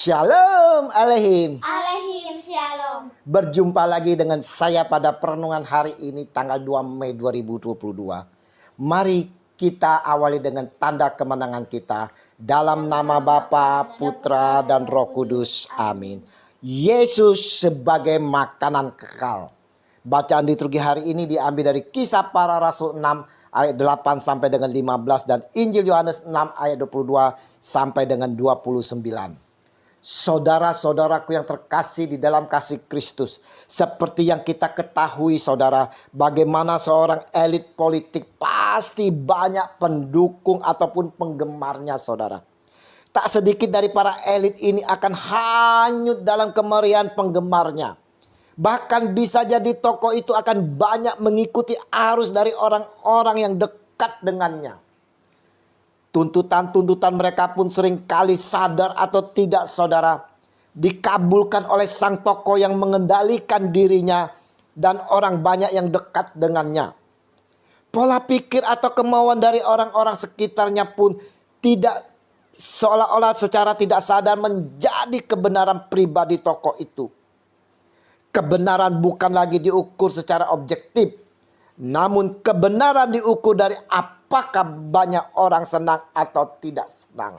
Shalom Alehim. Alaihim shalom. Berjumpa lagi dengan saya pada perenungan hari ini tanggal 2 Mei 2022. Mari kita awali dengan tanda kemenangan kita. Dalam nama Bapa, Putra, dan Roh Kudus. Amin. Yesus sebagai makanan kekal. Bacaan liturgi hari ini diambil dari Kisah Para Rasul 6 ayat 8 sampai dengan 15 dan Injil Yohanes 6 ayat 22 sampai dengan 29. Saudara-saudaraku yang terkasih di dalam kasih Kristus, seperti yang kita ketahui saudara, bagaimana seorang elit politik pasti banyak pendukung ataupun penggemarnya saudara. Tak sedikit dari para elit ini akan hanyut dalam kemeriahan penggemarnya. Bahkan bisa jadi tokoh itu akan banyak mengikuti arus dari orang-orang yang dekat dengannya. Tuntutan-tuntutan mereka pun seringkali sadar atau tidak saudara, dikabulkan oleh sang tokoh yang mengendalikan dirinya dan orang banyak yang dekat dengannya. Pola pikir atau kemauan dari orang-orang sekitarnya pun tidak seolah-olah secara tidak sadar menjadi kebenaran pribadi tokoh itu. Kebenaran bukan lagi diukur secara objektif, namun kebenaran diukur dari apakah banyak orang senang atau tidak senang.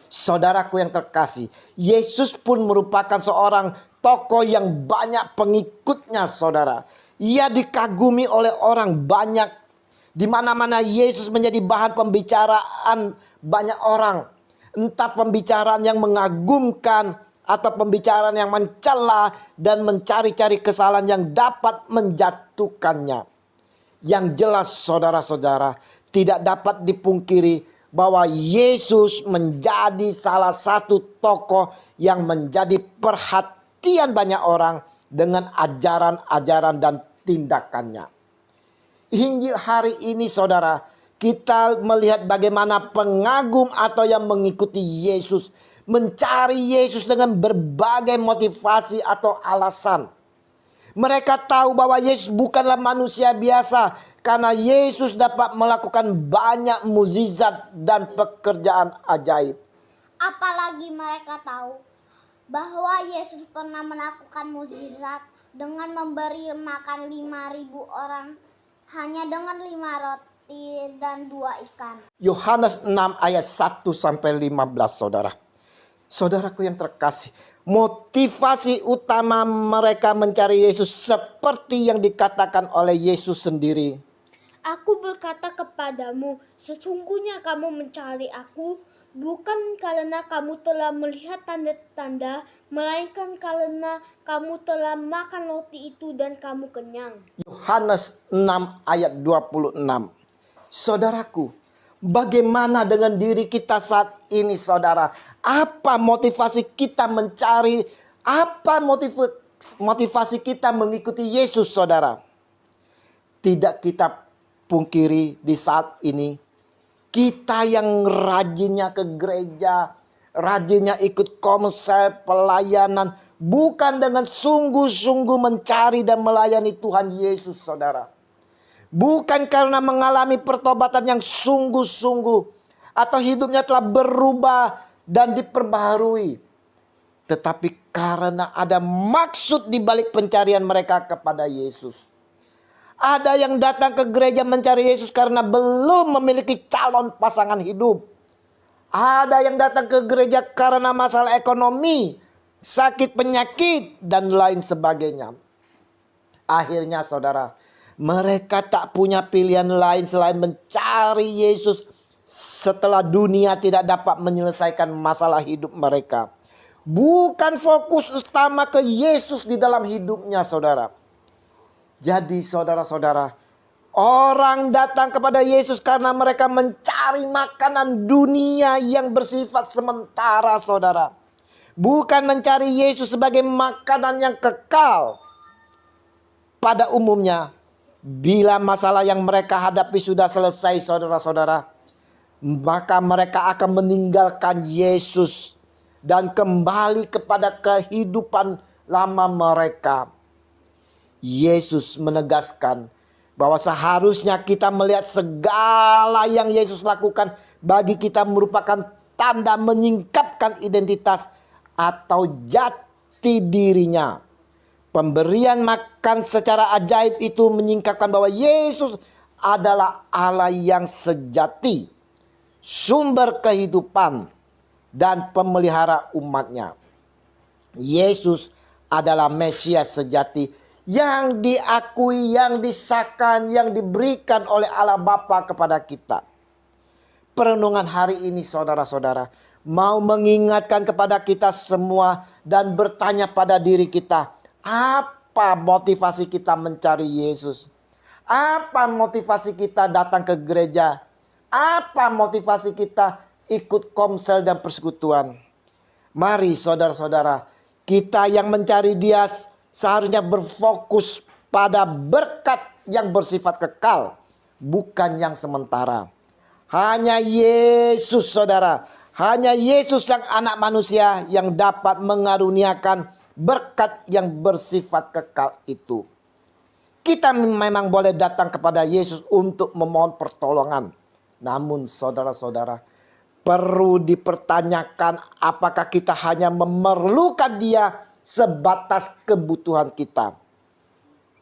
Saudaraku yang terkasih, Yesus pun merupakan seorang tokoh yang banyak pengikutnya saudara. Ia dikagumi oleh orang banyak. Di mana-mana Yesus menjadi bahan pembicaraan banyak orang. Entah pembicaraan yang mengagumkan atau pembicaraan yang mencela dan mencari-cari kesalahan yang dapat menjatuhkannya. Yang jelas saudara-saudara, tidak dapat dipungkiri bahwa Yesus menjadi salah satu tokoh yang menjadi perhatian banyak orang dengan ajaran-ajaran dan tindakannya. Injil hari ini saudara, kita melihat bagaimana pengagum atau yang mengikuti Yesus mencari Yesus dengan berbagai motivasi atau alasan. Mereka tahu bahwa Yesus bukanlah manusia biasa karena Yesus dapat melakukan banyak mukjizat dan pekerjaan ajaib. Apalagi mereka tahu bahwa Yesus pernah melakukan mukjizat dengan memberi makan 5.000 orang hanya dengan 5 roti dan 2 ikan. Yohanes 6 ayat 1 sampai 15 saudara. Saudaraku yang terkasih, motivasi utama mereka mencari Yesus seperti yang dikatakan oleh Yesus sendiri. Aku berkata kepadamu, sesungguhnya kamu mencari aku bukan karena kamu telah melihat tanda-tanda, melainkan karena kamu telah makan roti itu dan kamu kenyang. Yohanes 6 ayat 26. Saudaraku, bagaimana dengan diri kita saat ini saudara? Apa motivasi kita mencari? Apa motivasi kita mengikuti Yesus saudara? Tidak kita pungkiri di saat ini, kita yang rajinnya ke gereja, rajinnya ikut komsel pelayanan, bukan dengan sungguh-sungguh mencari dan melayani Tuhan Yesus saudara. Bukan karena mengalami pertobatan yang sungguh-sungguh atau hidupnya telah berubah dan diperbaharui, tetapi karena ada maksud di balik pencarian mereka kepada Yesus. Ada yang datang ke gereja mencari Yesus karena belum memiliki calon pasangan hidup. Ada yang datang ke gereja karena masalah ekonomi, sakit penyakit, dan lain sebagainya. Akhirnya saudara, mereka tak punya pilihan lain selain mencari Yesus setelah dunia tidak dapat menyelesaikan masalah hidup mereka. Bukan fokus utama ke Yesus di dalam hidupnya saudara. Jadi saudara-saudara, orang datang kepada Yesus karena mereka mencari makanan dunia yang bersifat sementara saudara. Bukan mencari Yesus sebagai makanan yang kekal. Pada umumnya, bila masalah yang mereka hadapi sudah selesai saudara-saudara, maka mereka akan meninggalkan Yesus dan kembali kepada kehidupan lama mereka. Yesus menegaskan bahwa seharusnya kita melihat segala yang Yesus lakukan bagi kita merupakan tanda menyingkapkan identitas atau jati dirinya. Pemberian makan secara ajaib itu menyingkapkan bahwa Yesus adalah Allah yang sejati, sumber kehidupan, dan pemelihara umatnya. Yesus adalah Mesias sejati yang diakui, yang disahkan, yang diberikan oleh Allah Bapa kepada kita. Perenungan hari ini saudara-saudara mau mengingatkan kepada kita semua dan bertanya pada diri kita, apa motivasi kita mencari Yesus? Apa motivasi kita datang ke gereja? Apa motivasi kita ikut komsel dan persekutuan? Mari saudara-saudara, kita yang mencari Dia seharusnya berfokus pada berkat yang bersifat kekal, bukan yang sementara. Hanya Yesus saudara, hanya Yesus yang anak manusia yang dapat mengaruniakan berkat yang bersifat kekal itu. Kita memang boleh datang kepada Yesus untuk memohon pertolongan. Namun saudara-saudara, perlu dipertanyakan apakah kita hanya memerlukan Dia sebatas kebutuhan kita.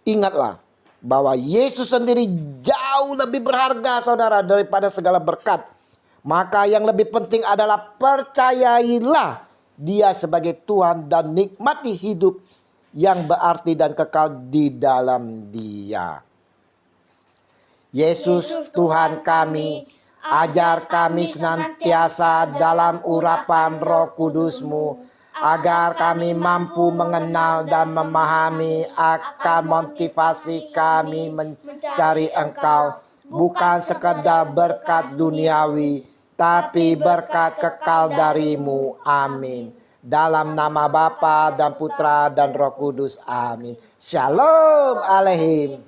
Ingatlah bahwa Yesus sendiri jauh lebih berharga saudara daripada segala berkat. Maka yang lebih penting adalah percayailah Dia sebagai Tuhan dan nikmati hidup yang berarti dan kekal di dalam Dia. Yesus Tuhan kami, ajar kami senantiasa dalam urapan Roh Kudus-Mu, agar kami mampu mengenal dan memahami akan motivasi kami mencari Engkau, bukan sekedar berkat duniawi, tapi berkat kekal dari-Mu. Amin. Dalam nama Bapa dan Putra dan Roh Kudus. Amin. Shalom Aleihim.